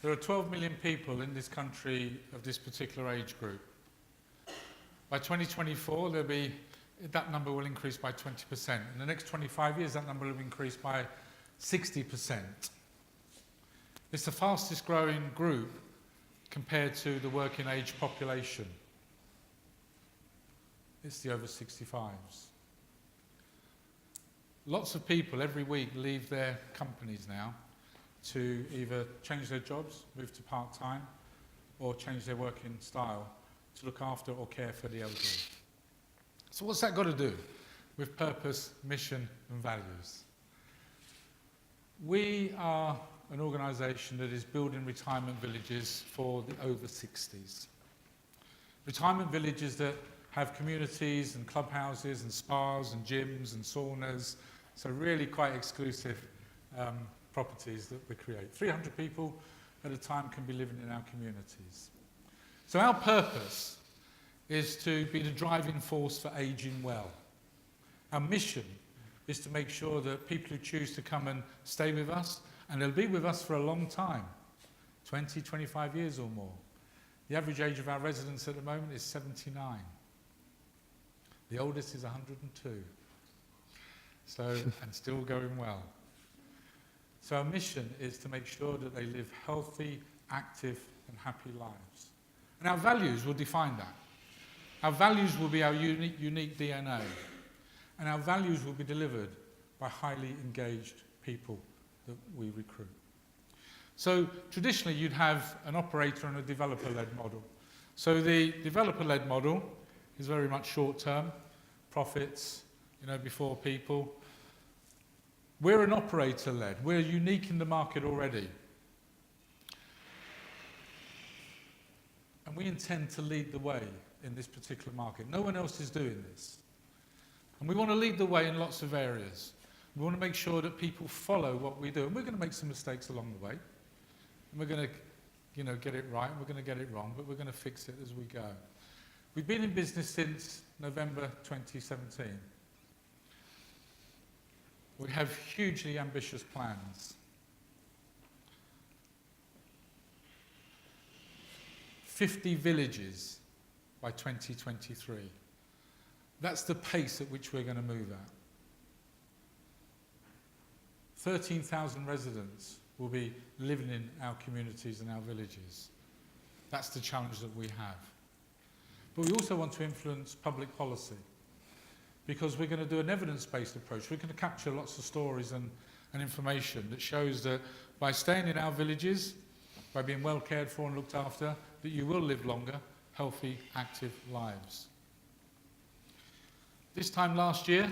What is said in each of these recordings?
There are 12 million people in this country of this particular age group. By 2024, that number will increase by 20%. In the next 25 years, that number will increase by 60%. It's the fastest growing group compared to the working age population. It's the over 65s. Lots of people every week leave their companies now to either change their jobs, move to part-time, or change their working style to look after or care for the elderly. So what's that got to do with purpose, mission and values? We are an organisation that is building retirement villages for the over 60s. Retirement villages that have communities and clubhouses and spas and gyms and saunas, so really quite exclusive properties that we create. 300 people at a time can be living in our communities. So our purpose is to be the driving force for ageing well. Our mission is to make sure that people who choose to come and stay with us, and they'll be with us for a long time, 20, 25 years or more. The average age of our residents at the moment is 79. The oldest is 102. So, and still going well. So our mission is to make sure that they live healthy, active and happy lives. And our values will define that. Our values will be our unique DNA. And our values will be delivered by highly engaged people that we recruit. So traditionally you'd have an operator and a developer-led model. So the developer-led model is very much short-term, profits, before people. We're an operator-led. We're unique in the market already. And we intend to lead the way in this particular market. No one else is doing this. And we want to lead the way in lots of areas. We want to make sure that people follow what we do. And we're going to make some mistakes along the way. And we're going to, get it right, and we're going to get it wrong, but we're going to fix it as we go. We've been in business since November 2017. We have hugely ambitious plans. 50 villages by 2023. That's the pace at which we're going to move at. 13,000 residents will be living in our communities and our villages. That's the challenge that we have. But we also want to influence public policy, because we're going to do an evidence-based approach. We're going to capture lots of stories and information that shows that by staying in our villages, by being well cared for and looked after, that you will live longer, healthy, active lives. This time last year,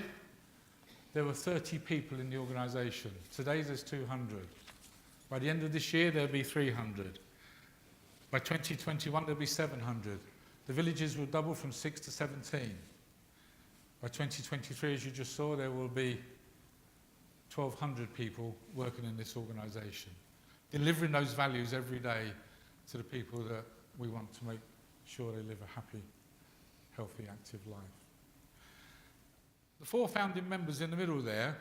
there were 30 people in the organisation. Today there's 200. By the end of this year, there'll be 300. By 2021, there'll be 700. The villages will double from 6 to 17. By 2023, as you just saw, there will be 1,200 people working in this organisation, delivering those values every day to the people that we want to make sure they live a happy, healthy, active life. The 4 founding members in the middle there,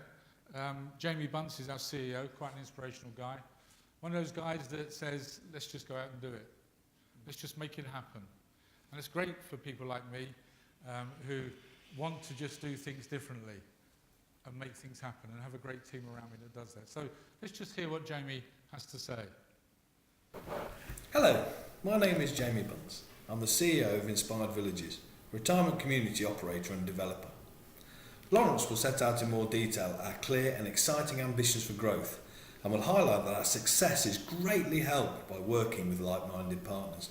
Jamie Bunce is our CEO, quite an inspirational guy. One of those guys that says, let's just go out and do it. Let's just make it happen. And it's great for people like me who want to just do things differently and make things happen, and have a great team around me that does that. So let's just hear what Jamie has to say. Hello, my name is Jamie Bunce. I'm the CEO of Inspired Villages, retirement community operator and developer. Lawrence will set out in more detail our clear and exciting ambitions for growth, and will highlight that our success is greatly helped by working with like-minded partners.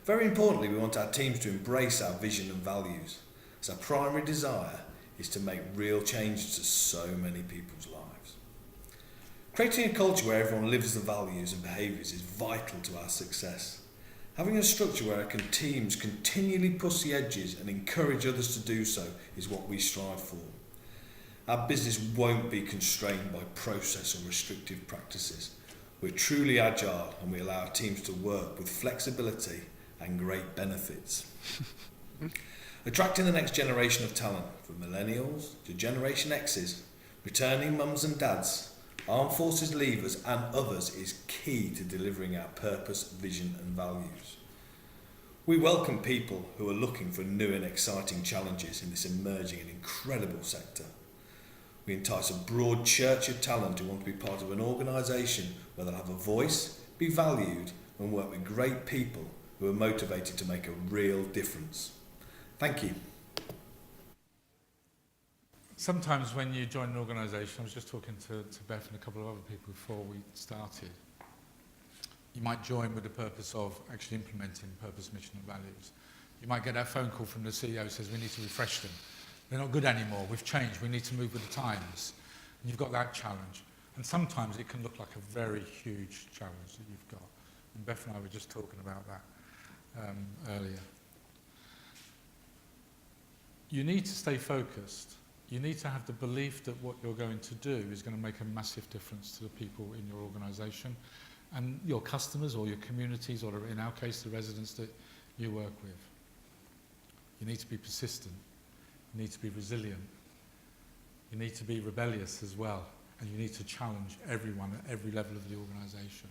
Very importantly, we want our teams to embrace our vision and values, as our primary desire is to make real changes to so many people's lives. Creating a culture where everyone lives the values and behaviours is vital to our success. Having a structure where our teams continually push the edges and encourage others to do so is what we strive for. Our business won't be constrained by process or restrictive practices. We're truly agile, and we allow our teams to work with flexibility and great benefits. Attracting the next generation of talent, from millennials to Generation X's, returning mums and dads, Armed Forces Leavers and others is key to delivering our purpose, vision and values. We welcome people who are looking for new and exciting challenges in this emerging and incredible sector. We entice a broad church of talent who want to be part of an organisation where they'll have a voice, be valued and work with great people who are motivated to make a real difference. Thank you. Sometimes when you join an organisation, I was just talking to Beth and a couple of other people before we started, you might join with the purpose of actually implementing purpose, mission and values. You might get that phone call from the CEO who says we need to refresh them. They're not good anymore, we've changed, we need to move with the times. And you've got that challenge. And sometimes it can look like a very huge challenge that you've got. And Beth and I were just talking about that earlier. You need to stay focused. You need to have the belief that what you're going to do is going to make a massive difference to the people in your organisation and your customers or your communities, or in our case, the residents that you work with. You need to be persistent. You need to be resilient. You need to be rebellious as well. And you need to challenge everyone at every level of the organisation.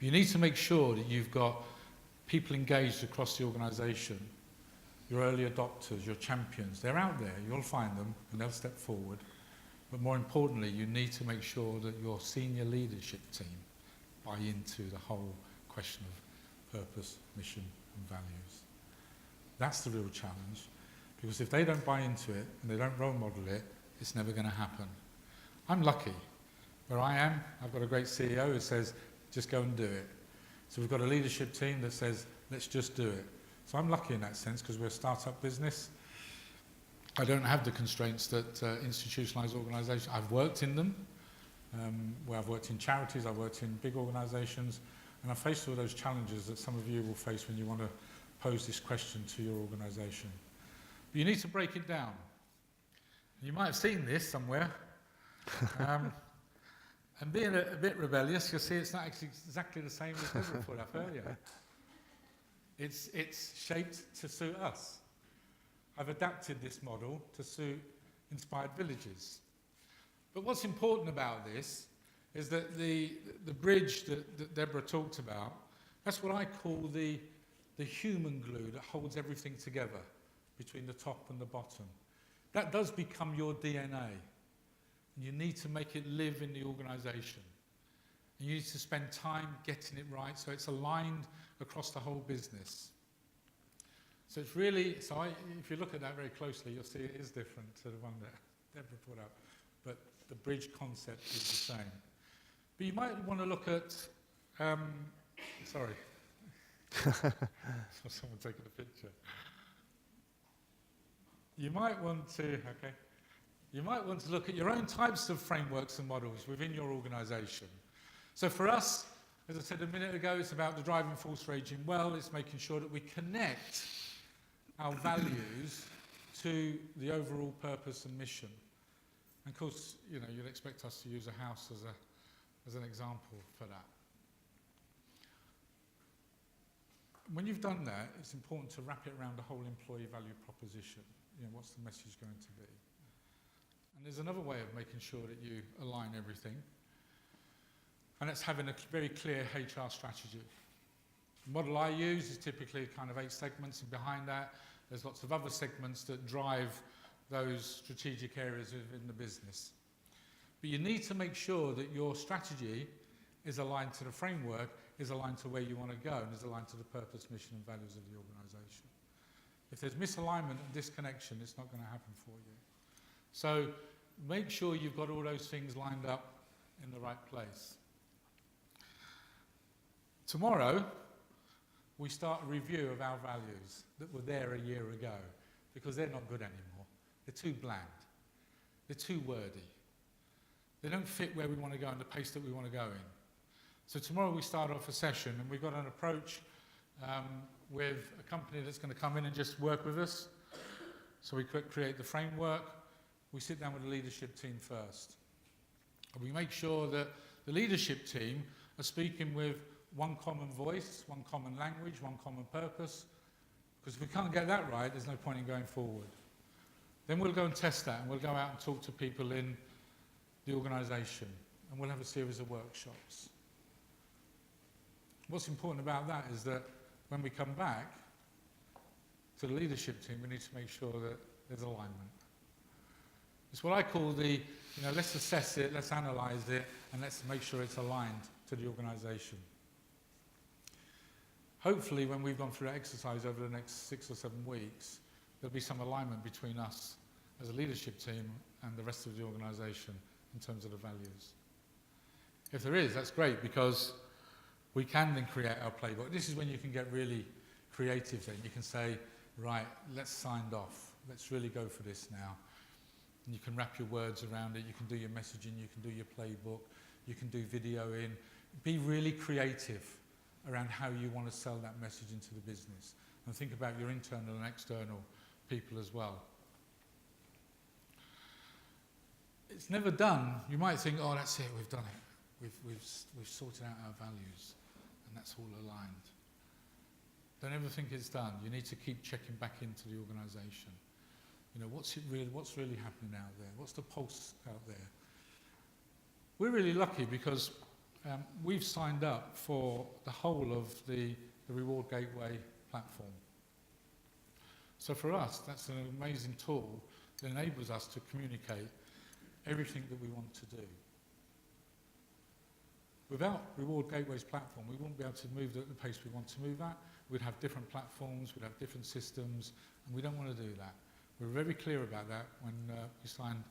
You need to make sure that you've got people engaged across the organisation. Your early adopters, your champions, they're out there, you'll find them and they'll step forward. But more importantly, you need to make sure that your senior leadership team buy into the whole question of purpose, mission and values. That's the real challenge, because if they don't buy into it and they don't role model it, it's never going to happen. I'm lucky. Where I am, I've got a great CEO who says, just go and do it. So we've got a leadership team that says, let's just do it. So I'm lucky in that sense because we're a start-up business. I don't have the constraints that institutionalised organisations. I've worked in them, where I've worked in charities, I've worked in big organisations, and I've faced all those challenges that some of you will face when you want to pose this question to your organisation. But you need to break it down. You might have seen this somewhere. And being a bit rebellious, you'll see it's not exactly the same as what we put up earlier. It's shaped to suit us. I've adapted this model to suit Inspired Villages. But what's important about this is that the bridge that Deborah talked about, that's what I call the human glue that holds everything together between the top and the bottom. That does become your DNA. And you need to make it live in the organisation. You need to spend time getting it right so it's aligned across the whole business. So it's really, if you look at that very closely, you'll see it is different to the one that Deborah put up. But the bridge concept is the same. But you might want to look at, sorry. Someone taking a picture. You might want to, you might want to look at your own types of frameworks and models within your organisation. So for us, as I said a minute ago, it's about the driving force for ageing well. It's making sure that we connect our values to the overall purpose and mission. And of course, you know, you'd expect us to use a house as an example for that. When you've done that, it's important to wrap it around the whole employee value proposition. You know, what's the message going to be? And there's another way of making sure that you align everything. And that's having a very clear HR strategy. The model I use is typically kind of 8 segments, and behind that there's lots of other segments that drive those strategic areas within the business. But you need to make sure that your strategy is aligned to the framework, is aligned to where you want to go, and is aligned to the purpose, mission and values of the organisation. If there's misalignment and disconnection, it's not going to happen for you. So make sure you've got all those things lined up in the right place. Tomorrow, we start a review of our values that were there a year ago, because they're not good anymore. They're too bland. They're too wordy. They don't fit where we want to go and the pace that we want to go in. So tomorrow we start off a session, and we've got an approach with a company that's going to come in and just work with us. So we create the framework. We sit down with the leadership team first. And we make sure that the leadership team are speaking with one common voice, one common language, one common purpose. Because if we can't get that right, there's no point in going forward. Then we'll go and test that, and we'll go out and talk to people in the organisation, and we'll have a series of workshops. What's important about that is that when we come back to the leadership team, we need to make sure that there's alignment. It's what I call the, let's assess it, let's analyse it, and let's make sure it's aligned to the organisation. Hopefully, when we've gone through that exercise over the next 6 or 7 weeks, there'll be some alignment between us as a leadership team and the rest of the organisation in terms of the values. If there is, that's great, because we can then create our playbook. This is when you can get really creative then. You can say, right, let's sign off. Let's really go for this now. And you can wrap your words around it. You can do your messaging. You can do your playbook. You can do video in. Be really creative around how you want to sell that message into the business. And think about your internal and external people as well. It's never done. You might think, oh, that's it, we've done it. We've sorted out our values, and that's all aligned. Don't ever think it's done. You need to keep checking back into the organisation. What's really happening out there? What's the pulse out there? We're really lucky because we've signed up for the whole of the Reward Gateway platform. So for us, that's an amazing tool that enables us to communicate everything that we want to do. Without Reward Gateway's platform, we wouldn't be able to move at the pace we want to move at. We'd have different platforms, we'd have different systems, and we don't want to do that. We were very clear about that when we signed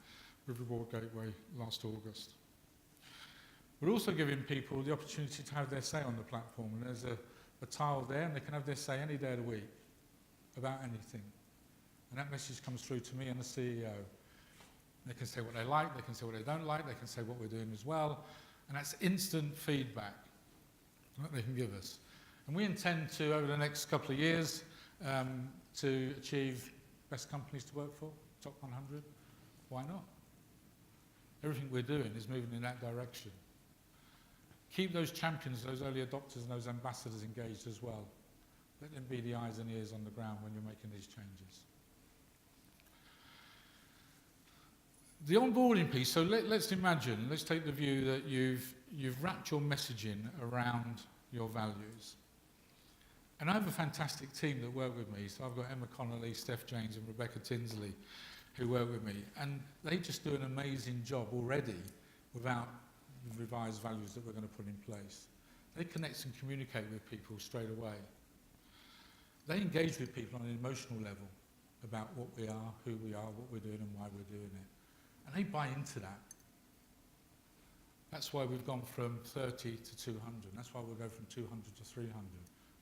with Reward Gateway last August. We're also giving people the opportunity to have their say on the platform, and there's a tile there, and they can have their say any day of the week about anything. And that message comes through to me and the CEO. They can say what they like, they can say what they don't like, they can say what we're doing as well, and that's instant feedback that they can give us. And we intend to, over the next couple of years, to achieve best companies to work for, top 100. Why not? Everything we're doing is moving in that direction. Keep those champions, those early adopters and those ambassadors engaged as well. Let them be the eyes and ears on the ground when you're making these changes. The onboarding piece, so let's imagine, let's take the view that you've wrapped your messaging around your values. And I have a fantastic team that work with me. So I've got Emma Connolly, Steph James and Rebecca Tinsley who work with me. And they just do an amazing job already without the revised values that we're going to put in place. They connect and communicate with people straight away. They engage with people on an emotional level about what we are, who we are, what we're doing and why we're doing it. And they buy into that. That's why we've gone from 30 to 200. That's why we'll go from 200 to 300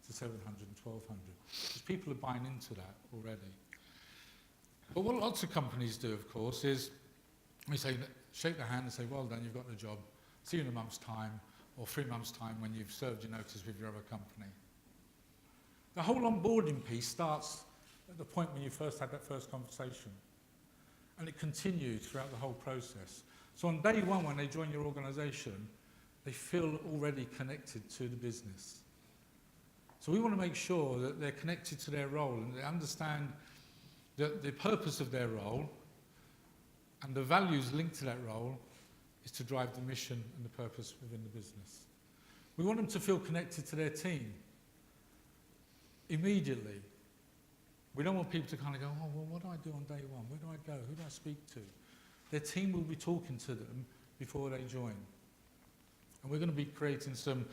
to 700 and 1200. Because people are buying into that already. But what lots of companies do, of course, is they say, shake their hand and say, well done, you've got the job. See you in a month's time or 3 months' time when you've served your notice with your other company. The whole onboarding piece starts at the point when you first had that first conversation. And it continues throughout the whole process. So on day one, when they join your organisation, they feel already connected to the business. So we want to make sure that they're connected to their role and they understand that the purpose of their role and the values linked to that role is to drive the mission and the purpose within the business. We want them to feel connected to their team immediately. We don't want people to kind of go, oh, well, what do I do on day one? Where do I go? Who do I speak to? Their team will be talking to them before they join. And we're going to be creating some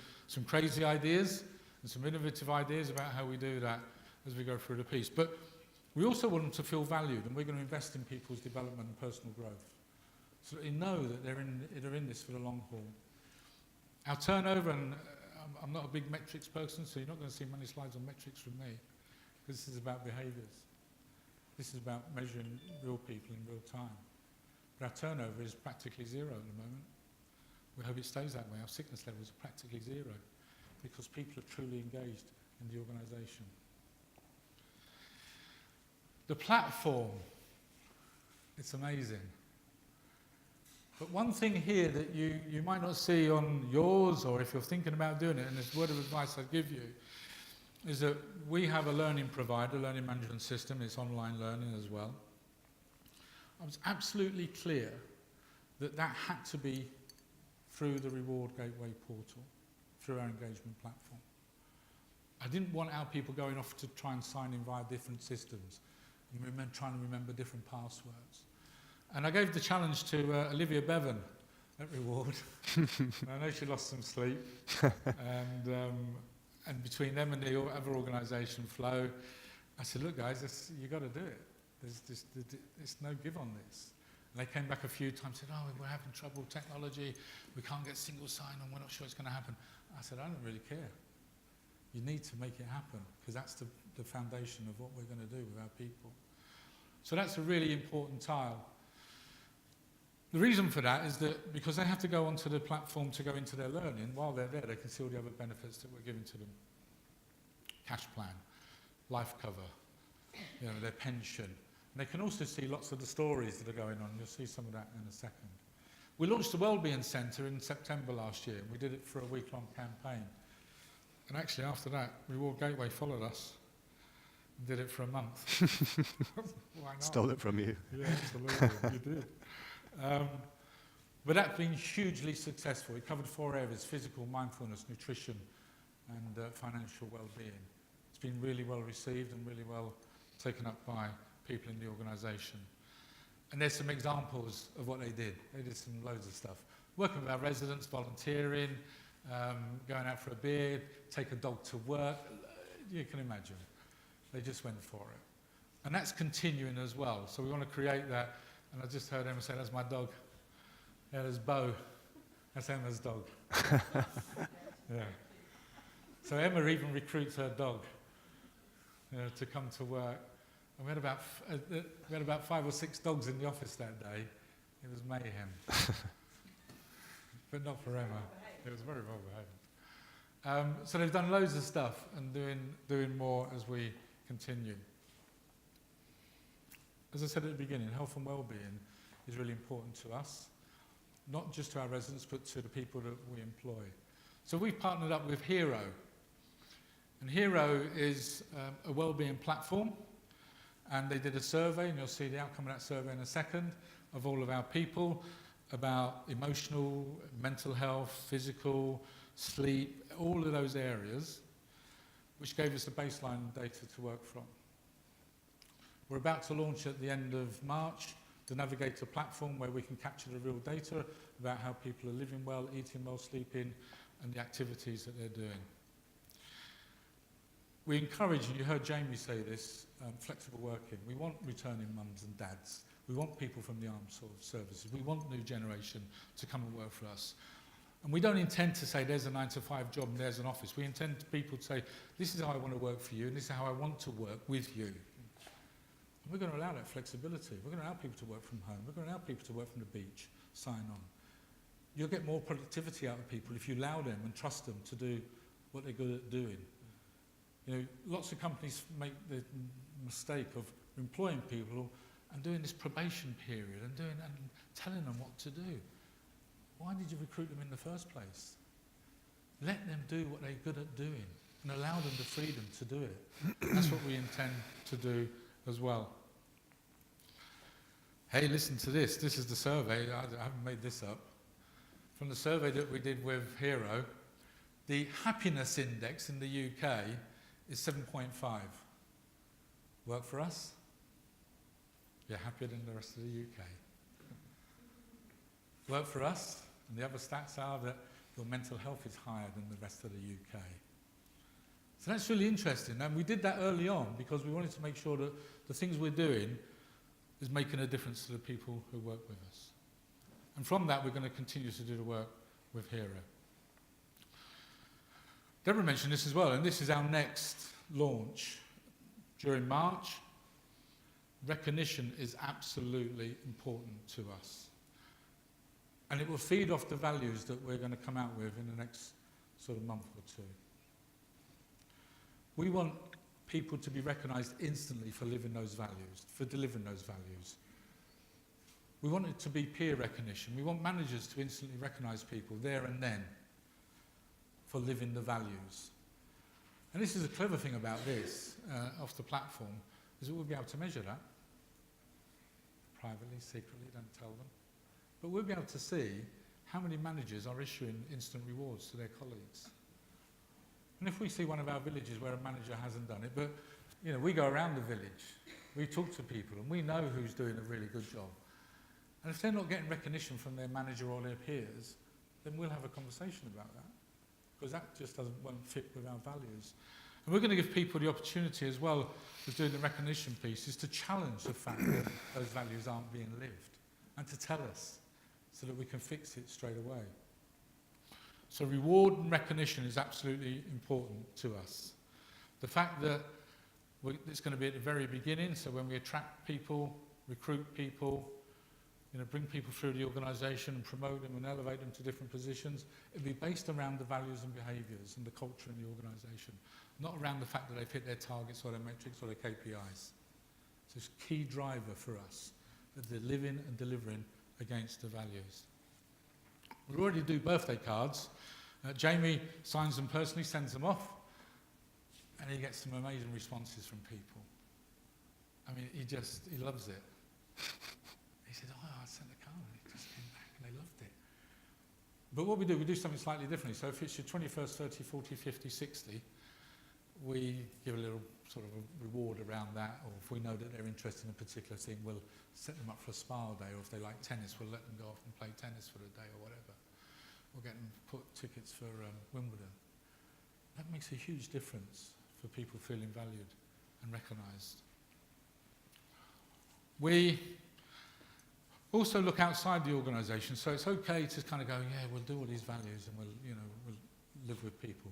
crazy ideas and some innovative ideas about how we do that as we go through the piece. But we also want them to feel valued, and we're going to invest in people's development and personal growth so that they know that they're in this for the long haul. Our turnover, and I'm not a big metrics person, so you're not going to see many slides on metrics from me. This is about behaviours. This is about measuring real people in real time. But our turnover is practically zero at the moment. We hope it stays that way. Our sickness levels are practically zero because people are truly engaged in the organisation. The platform, it's amazing. But one thing here that you might not see on yours, or if you're thinking about doing it, and this word of advice I'd give you, is that we have a learning provider, learning management system. It's online learning as well. I was absolutely clear that had to be through the Reward Gateway portal, through our engagement platform. I didn't want our people going off to try and sign in via different systems and trying to remember different passwords. And I gave the challenge to Olivia Bevan at Reward. I know she lost some sleep. And between them and the other organisation, Flow, I said, look guys, you've got to do it. There's no give on this. And they came back a few times and said, we're having trouble with technology, we can't get single sign-on, we're not sure it's going to happen. I said, I don't really care. You need to make it happen, because that's the foundation of what we're going to do with our people. So that's a really important tile. The reason for that is that because they have to go onto the platform to go into their learning, while they're there, they can see all the other benefits that we're giving to them. Cash plan, life cover, their pension. And they can also see lots of the stories that are going on. You'll see some of that in a second. We launched the Wellbeing Centre in September last year. We did it for a week-long campaign. And actually, after that, Reward Gateway followed us and did it for a month. Why not? Stole it from you. Yeah, absolutely. You did. But that's been hugely successful. It covered 4 areas: physical, mindfulness, nutrition, and financial well-being. It's been really well received and really well taken up by people in the organisation. And there's some examples of what they did. They did some loads of stuff. Working with our residents, volunteering, going out for a beer, take a dog to work. You can imagine. They just went for it. And that's continuing as well. So we want to create that. And I just heard Emma say, that's my dog. Yeah, there's Bo. That's Emma's dog. Yeah. So Emma even recruits her dog to come to work. And we had about 5 or 6 dogs in the office that day. It was mayhem. But not for Emma. It was very well behaved. So they've done loads of stuff and doing more as we continue. As I said at the beginning, health and well-being is really important to us, not just to our residents, but to the people that we employ. So we've partnered up with Hero. And Hero is a well-being platform. And they did a survey, and you'll see the outcome of that survey in a second, of all of our people about emotional, mental health, physical, sleep, all of those areas, which gave us the baseline data to work from. We're about to launch at the end of March the Navigator platform, where we can capture the real data about how people are living well, eating well, sleeping, and the activities that they're doing. We encourage, and you heard Jamie say this, flexible working. We want returning mums and dads. We want people from the armed services. We want new generation to come and work for us. And we don't intend to say there's a 9-to-5 job and there's an office. We intend people to say, this is how I want to work for you and this is how I want to work with you. And we're going to allow that flexibility. We're going to allow people to work from home. We're going to allow people to work from the beach, sign on. You'll get more productivity out of people if you allow them and trust them to do what they're good at doing. Lots of companies make the mistake of employing people and doing this probation period and telling them what to do. Why did you recruit them in the first place? Let them do what they're good at doing and allow them the freedom to do it. That's what we intend to do as well. Hey, listen to this. This is the survey. I haven't made this up. From the survey that we did with Hero, the happiness index in the UK is 7.5. Work for us? You're happier than the rest of the UK. Work for us? And the other stats are that your mental health is higher than the rest of the UK. So that's really interesting. And we did that early on because we wanted to make sure that the things we're doing is making a difference to the people who work with us. And from that, we're going to continue to do the work with Hero. Deborah mentioned this as well, and this is our next launch. During March, recognition is absolutely important to us. And it will feed off the values that we're going to come out with in the next sort of month or two. We want people to be recognised instantly for living those values, for delivering those values. We want it to be peer recognition. We want managers to instantly recognise people there and then for living the values. And this is a clever thing about this, off the platform, is that we'll be able to measure that. Privately, secretly, don't tell them. But we'll be able to see how many managers are issuing instant rewards to their colleagues? And if we see one of our villages where a manager hasn't done it, but you know, we go around the village, we talk to people, and we know who's doing a really good job. And if they're not getting recognition from their manager or their peers, then we'll have a conversation about that, because that just won't fit with our values. And we're going to give people the opportunity as well as doing the recognition piece, is to challenge the fact that those values aren't being lived, and to tell us so that we can fix it straight away. So reward and recognition is absolutely important to us. The fact that it's going to be at the very beginning, so when we attract people, recruit people, you know, bring people through the organisation and promote them and elevate them to different positions, it'll be based around the values and behaviours and the culture in the organisation, not around the fact that they've hit their targets or their metrics or their KPIs. So it's a key driver for us, that they're living and delivering against the values. We already do birthday cards. Jamie signs them personally, sends them off, and he gets some amazing responses from people. I mean, he loves it. He said, oh, I sent a card and it just came back and they loved it. But what we do something slightly differently. So if it's your 21st, 30, 40, 50, 60, we give a little sort of a reward around that, or if we know that they're interested in a particular thing, we'll set them up for a spa day, or if they like tennis, we'll let them go off and play tennis for the day or whatever. We'll get them put tickets for Wimbledon. That makes a huge difference for people feeling valued and recognised. We also look outside the organisation, so it's okay to kind of go, yeah, we'll do all these values and we'll live with people.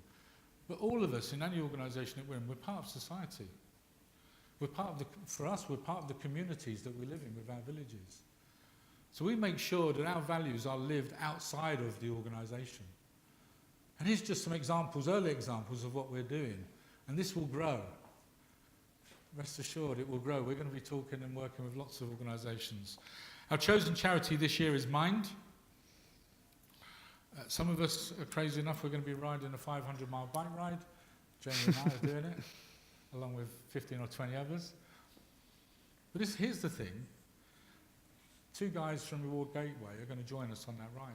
But all of us in any organisation that we're in, we're part of society. For us, we're part of the communities that we live in with our villages. So we make sure that our values are lived outside of the organisation. And here's just some examples, early examples of what we're doing. And this will grow. Rest assured, it will grow. We're going to be talking and working with lots of organisations. Our chosen charity this year is Mind. Some of us are crazy enough, we're going to be riding a 500-mile bike ride. Jamie and I are doing it, along with 15 or 20 others. But here's the thing. 2 guys from Reward Gateway are going to join us on that ride.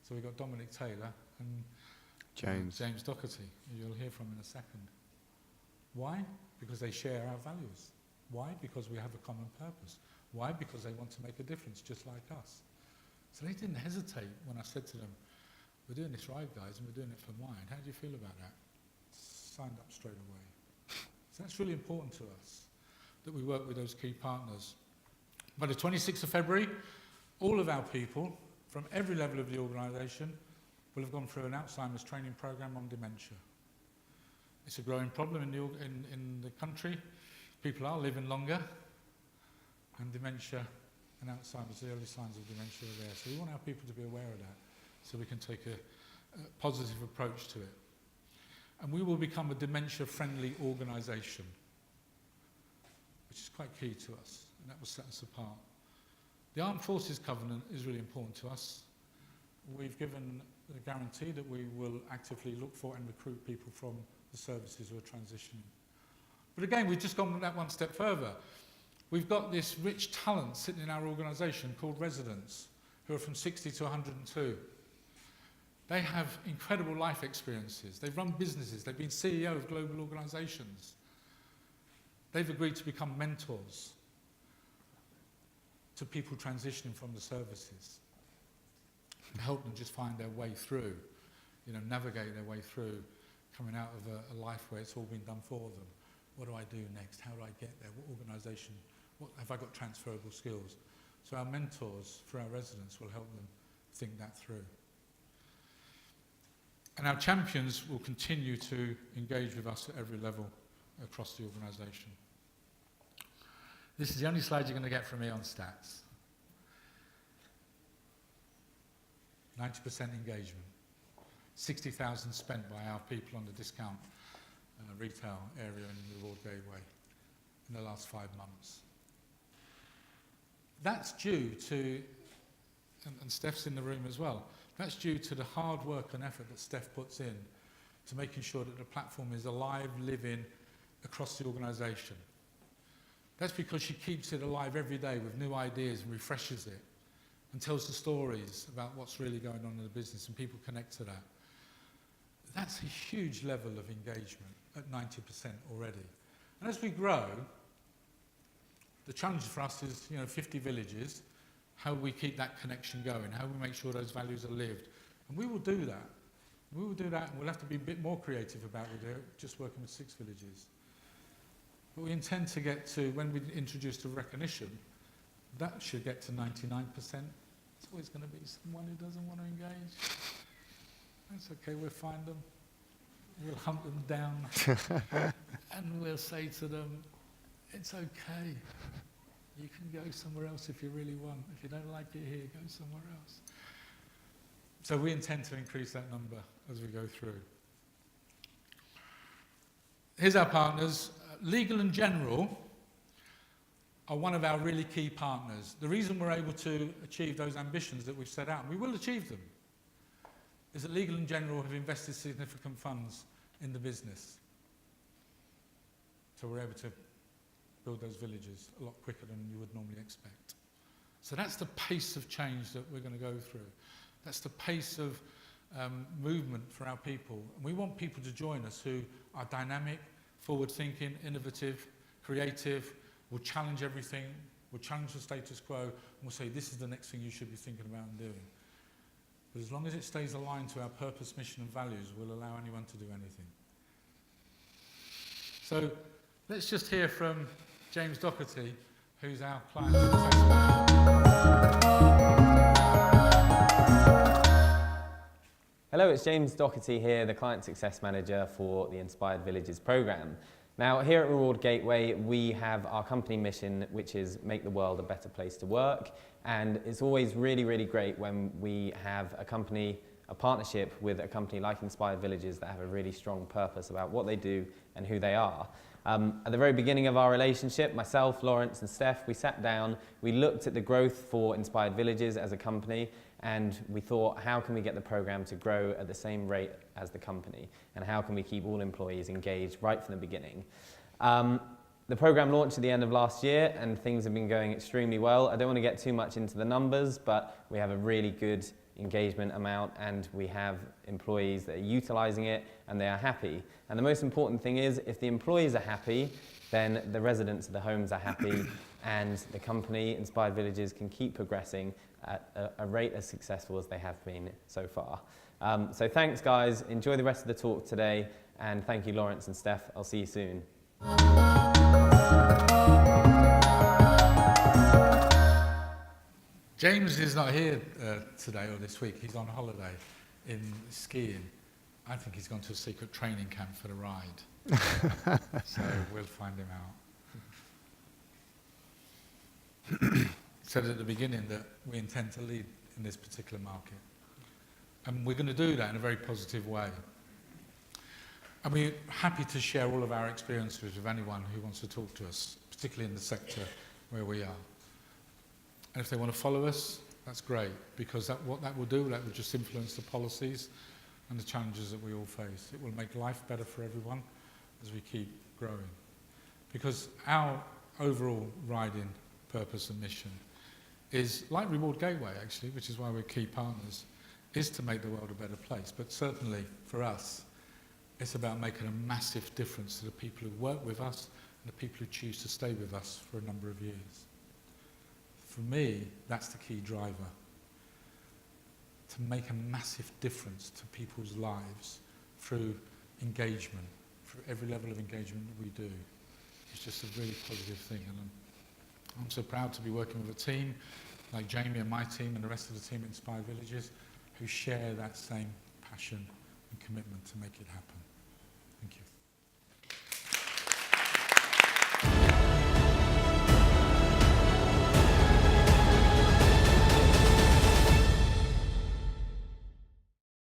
So we've got Dominic Taylor and James Doherty, who you'll hear from in a second. Why? Because they share our values. Why? Because we have a common purpose. Why? Because they want to make a difference, just like us. So they didn't hesitate when I said to them, we're doing this ride, guys, and we're doing it for Mind. How do you feel about that? Signed up straight away. So that's really important to us, that we work with those key partners. By the 26th of February, all of our people from every level of the organisation will have gone through an Alzheimer's training programme on dementia. It's a growing problem in the country. People are living longer, and dementia and Alzheimer's, the early signs of dementia are there. So we want our people to be aware of that, so we can take a positive approach to it. And we will become a dementia-friendly organisation, which is quite key to us, and that will set us apart. The Armed Forces Covenant is really important to us. We've given a guarantee that we will actively look for and recruit people from the services who are transitioning. But again, we've just gone that one step further. We've got this rich talent sitting in our organisation called residents, who are from 60 to 102. They have incredible life experiences. They've run businesses. They've been CEO of global organisations. They've agreed to become mentors to people transitioning from the services, to help them just find their way through, navigate their way through, coming out of a life where it's all been done for them. What do I do next? How do I get there? What organisation? What have I got transferable skills? So our mentors for our residents will help them think that through. And our champions will continue to engage with us at every level across the organisation. This is the only slide you're going to get from me on stats. 90% engagement. 60,000 spent by our people on the discount retail area in the Reward Gateway in the last 5 months. That's due to, and Steph's in the room as well, that's due to the hard work and effort that Steph puts in to making sure that the platform is alive, living across the organisation. That's because she keeps it alive every day with new ideas and refreshes it and tells the stories about what's really going on in the business and people connect to that. That's a huge level of engagement at 90% already. And as we grow, the challenge for us is, 50 villages, how we keep that connection going, how we make sure those values are lived. And we will do that. We will do that, and we'll have to be a bit more creative about it, just working with 6 villages. But we intend to get to, when we introduce the recognition, that should get to 99%. There's always going to be someone who doesn't want to engage. That's okay, we'll find them. We'll hunt them down. And we'll say to them, it's okay. You can go somewhere else if you really want. If you don't like it here, go somewhere else. So we intend to increase that number as we go through. Here's our partners. Legal & General are one of our really key partners. The reason we're able to achieve those ambitions that we've set out, and we will achieve them, is that Legal & General have invested significant funds in the business. So we're able to build those villages a lot quicker than you would normally expect. So that's the pace of change that we're going to go through. That's the pace of movement for our people. And we want people to join us who are dynamic, forward-thinking, innovative, creative, will challenge everything, will challenge the status quo, and will say, this is the next thing you should be thinking about and doing. But as long as it stays aligned to our purpose, mission and values, we'll allow anyone to do anything. So let's just hear from James Doherty, who's our client success manager. Hello, it's James Doherty here, the Client Success Manager for the Inspired Villages programme. Now, here at Reward Gateway, we have our company mission, which is make the world a better place to work. And it's always really, really great when we have a partnership with a company like Inspired Villages that have a really strong purpose about what they do and who they are. At the very beginning of our relationship, myself, Lawrence and Steph, we sat down, we looked at the growth for Inspired Villages as a company, and we thought, how can we get the programme to grow at the same rate as the company? And how can we keep all employees engaged right from the beginning? The programme launched at the end of last year, and things have been going extremely well. I don't want to get too much into the numbers, but we have a really good engagement amount, and we have employees that are utilising it, and they are happy. And the most important thing is, if the employees are happy, then the residents of the homes are happy, and the company, Inspired Villages, can keep progressing at a rate as successful as they have been so far. So thanks, guys. Enjoy the rest of the talk today, and thank you, Lawrence and Steph. I'll see you soon. James is not here today or this week. He's on holiday in skiing. I think he's gone to a secret training camp for the ride. So we'll find him out. Said at the beginning that we intend to lead in this particular market. And we're going to do that in a very positive way. And we're happy to share all of our experiences with anyone who wants to talk to us, particularly in the sector where we are. And if they want to follow us, that's great, because what that will do, that will just influence the policies and the challenges that we all face. It will make life better for everyone as we keep growing. Because our overall riding purpose and mission is, like Reward Gateway actually, which is why we're key partners, is to make the world a better place. But certainly for us, it's about making a massive difference to the people who work with us and the people who choose to stay with us for a number of years. For me, that's the key driver. To make a massive difference to people's lives through engagement, through every level of engagement that we do. It's just a really positive thing. And I'm so proud to be working with a team like Jamie and my team and the rest of the team at Inspired Villages who share that same passion and commitment to make it happen.